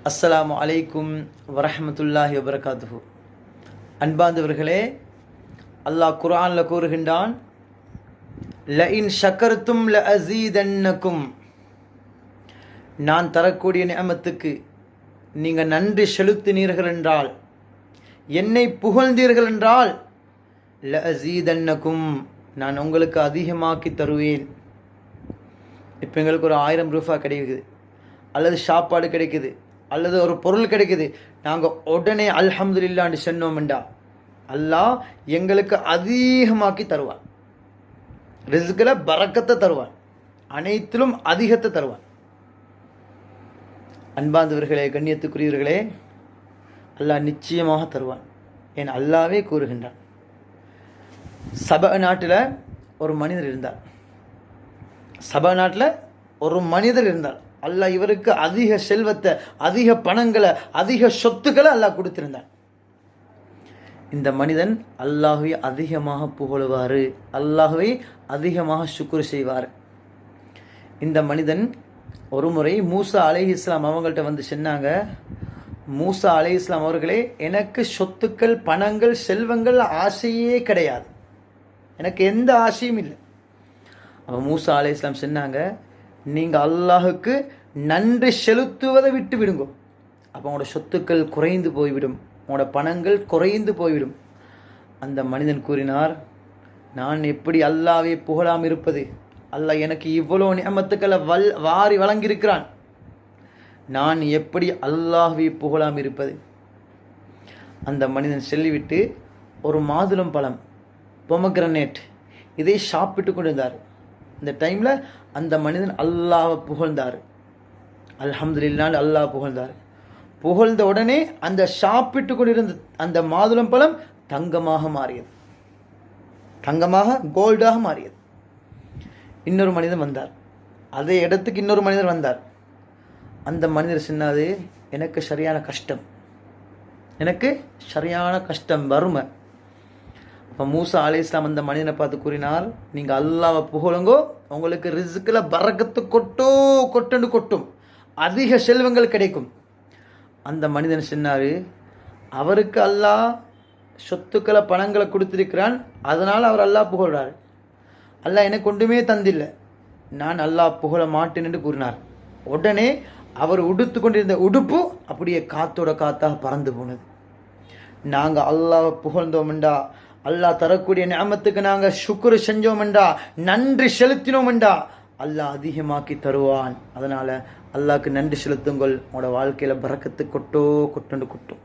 அஸ்ஸலாமு அலைக்கும் வரஹ்மத்துல்லாஹி வபரகாத்துஹு. அன்பார்ந்தவர்களே, அல்லாஹ் குர்ஆன்ல கூறுகின்றான், லஇன் ஷக்கர்தும் லஅஸீதன்னகும். நான் தரக்கூடிய நிஅமத்துக்கு நீங்கள் நன்றி செலுத்தினீர்கள் என்றால், என்னை புகழ்ந்தீர்கள் என்றால், லஅஸீதன்னகும், நான் உங்களுக்கு அதிகமாக்கி தருவேன். இப்போ எங்களுக்கு ஒரு 1000 ரூபாய் கிடைக்குது, அல்லது சாப்பாடு கிடைக்குது, அல்லது ஒரு பொருள் கிடைக்குது, நாங்கள் உடனே அல்ஹம்துலில்லாஹ்னு சொன்னோம்டா அல்லாஹ் எங்களுக்கு அதிகமாக்கி தருவான். ரிஸ்கில் பரக்கத்தை தருவான், அனைத்திலும் அதிகத்தை தருவான். அன்பார்ந்தவர்களே, கண்ணியத்துக்குரியவர்களே, அல்லாஹ் நிச்சயமாக தருவான். ஏன் அல்லாவே கூறுகின்றான். சபா நாட்டில் ஒரு மனிதர் இருந்தார். சபா நாட்டில் ஒரு மனிதர் இருந்தார். அல்லாஹ் இவருக்கு அதிக செல்வத்தை, அதிக பணங்களை, அதிக சொத்துக்களை அல்லாஹ் கொடுத்திருந்தார். இந்த மனிதன் அல்லாஹ்வை அதிகமாக புகழுவார், அல்லாஹ்வை அதிகமாக சுக்ர் செய்வார். இந்த மனிதன் ஒரு முறை மூசா அலைஹிஸ்ஸலாம் அவங்கள்ட்ட வந்து சொன்னாங்க, மூசா அலைஹிஸ்ஸலாம் அவர்களே, எனக்கு சொத்துக்கள், பணங்கள், செல்வங்கள் ஆசையே கிடையாது, எனக்கு எந்த ஆசையும் இல்லை. அப்போ மூசா அலைஹிஸ்ஸலாம் சொன்னாங்க, நீங்கள் அல்லாஹுக்கு நன்றி செலுத்துவதை விட்டு விடுங்கோ, அப்போ உங்களோட சொத்துக்கள் குறைந்து போய்விடும், உங்களோட பணங்கள் குறைந்து போய்விடும். அந்த மனிதன் கூறினார், நான் எப்படி அல்லாஹ்வை புகழாமல் இருப்பது? அல்லாஹ் எனக்கு இவ்வளோ நிஅமத்துக்களை வாரி வழங்கியிருக்கிறான், நான் எப்படி அல்லாஹ்வை புகழாமல் இருப்பது? அந்த மனிதன் சொல்லிவிட்டு ஒரு மாதுளம் பழம், பொமக்ரனேட், இதை சாப்பிட்டு கொண்டிருந்தார். இந்த டைமில் அந்த மனிதன் அல்லாஹ்வை புகழ்ந்தார். அல்ஹம்துலில்லாஹ் அல்லாஹ் புகழ்ந்தார். புகழ்ந்த உடனே அந்த சாப்பிட்டு கொண்டிருந்த அந்த மாதுளம் பழம் தங்கமாக மாறியது, தங்கமாக, கோல்டாக மாறியது. இன்னொரு மனிதன் வந்தார். அதே இடத்துக்கு இன்னொரு மனிதர் வந்தார். அந்த மனிதர் சொன்னாது, எனக்கு சரியான கஷ்டம், எனக்கு சரியான கஷ்டம், வறுமை. இப்போ மூசா அலைஹிஸ்ஸலாம் அந்த மனிதனை பார்த்து கூறினார், நீங்கள் அல்லாஹ்வை புகழுங்கோ, உங்களுக்கு ரிஸ்கில் பரக்கத்து கொட்டும், அதிக செல்வங்கள் கிடைக்கும். அந்த மனிதன் சொன்னார், அவருக்கு அல்லாஹ் சொத்துக்களை, பணங்களை கொடுத்திருக்கிறான், அதனால் அவர் அல்லாஹ் புகழ்றார். அல்லாஹ் எனக்கு ஒன்றுமே தந்தில்லை, நான் அல்லாஹ் புகழ மாட்டேன் என்று கூறினார். உடனே அவர் உடுத்து கொண்டிருந்த உடுப்பு அப்படியே காத்தோட காத்தாக பறந்து போனது. நாங்கள் அல்லாஹ்வை புகழ்ந்தோம்டா, அல்லாஹ் தரக்கூடிய நிஅமத்துக்கு நாங்கள் சுக்ர் செஞ்சோம்டா, நன்றி செலுத்தினோம்டா, அல்லாஹ் அதிகமாக்கி தருவான். அதனால் அல்லாஹ்க்கு நன்றி செலுத்துங்கள், உங்களோட வாழ்க்கையில் பரக்கத்து கொட்டும்.